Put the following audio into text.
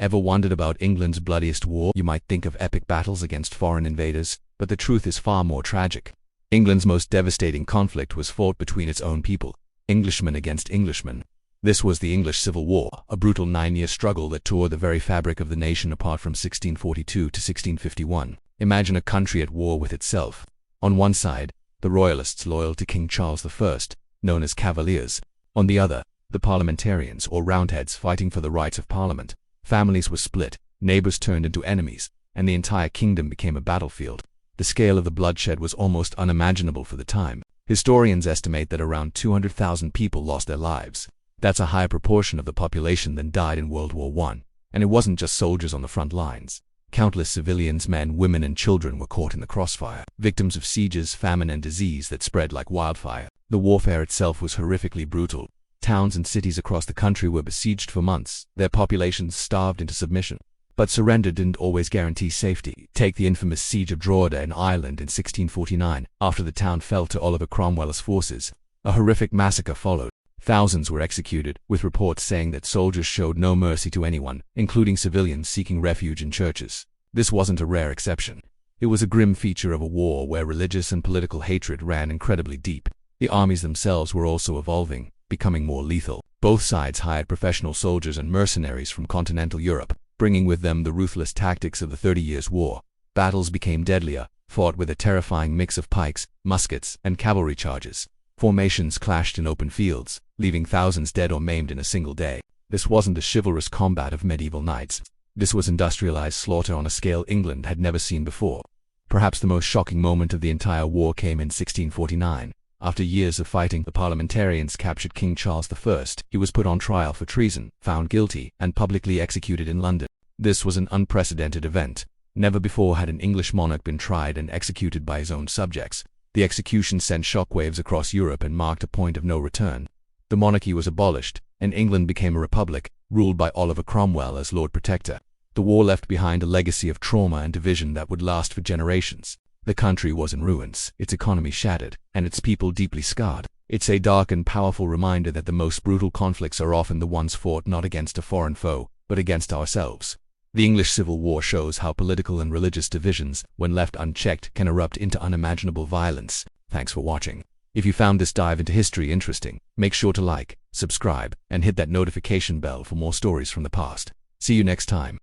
Ever wondered about England's bloodiest war? You might think of epic battles against foreign invaders, but the truth is far more tragic. England's most devastating conflict was fought between its own people, Englishmen against Englishmen. This was the English Civil War, a brutal 9-year struggle that tore the very fabric of the nation apart from 1642 to 1651. Imagine a country at war with itself. On one side, the royalists loyal to King Charles I, known as Cavaliers. On the other, the parliamentarians or Roundheads fighting for the rights of Parliament. Families were split, neighbors turned into enemies, and the entire kingdom became a battlefield. The scale of the bloodshed was almost unimaginable for the time. Historians estimate that around 200,000 people lost their lives. That's a higher proportion of the population than died in World War I. And it wasn't just soldiers on the front lines. Countless civilians, men, women, and children were caught in the crossfire, victims of sieges, famine, and disease that spread like wildfire. The warfare itself was horrifically brutal. Towns and cities across the country were besieged for months, their populations starved into submission. But surrender didn't always guarantee safety. Take the infamous Siege of Drogheda in Ireland in 1649. After the town fell to Oliver Cromwell's forces, a horrific massacre followed. Thousands were executed, with reports saying that soldiers showed no mercy to anyone, including civilians seeking refuge in churches. This wasn't a rare exception. It was a grim feature of a war where religious and political hatred ran incredibly deep. The armies themselves were also evolving, becoming more lethal. Both sides hired professional soldiers and mercenaries from continental Europe, bringing with them the ruthless tactics of the 30 Years' War. Battles became deadlier, fought with a terrifying mix of pikes, muskets, and cavalry charges. Formations clashed in open fields, leaving thousands dead or maimed in a single day. This wasn't the chivalrous combat of medieval knights. This was industrialized slaughter on a scale England had never seen before. Perhaps the most shocking moment of the entire war came in 1649. After years of fighting, the parliamentarians captured King Charles I. He was put on trial for treason, found guilty, and publicly executed in London. This was an unprecedented event. Never before had an English monarch been tried and executed by his own subjects. The execution sent shockwaves across Europe and marked a point of no return. The monarchy was abolished, and England became a republic, ruled by Oliver Cromwell as Lord Protector. The war left behind a legacy of trauma and division that would last for generations. The country was in ruins, its economy shattered, and its people deeply scarred. It's a dark and powerful reminder that the most brutal conflicts are often the ones fought not against a foreign foe, but against ourselves. The English Civil War shows how political and religious divisions, when left unchecked, can erupt into unimaginable violence. Thanks for watching. If you found this dive into history interesting, make sure to like, subscribe, and hit that notification bell for more stories from the past. See you next time.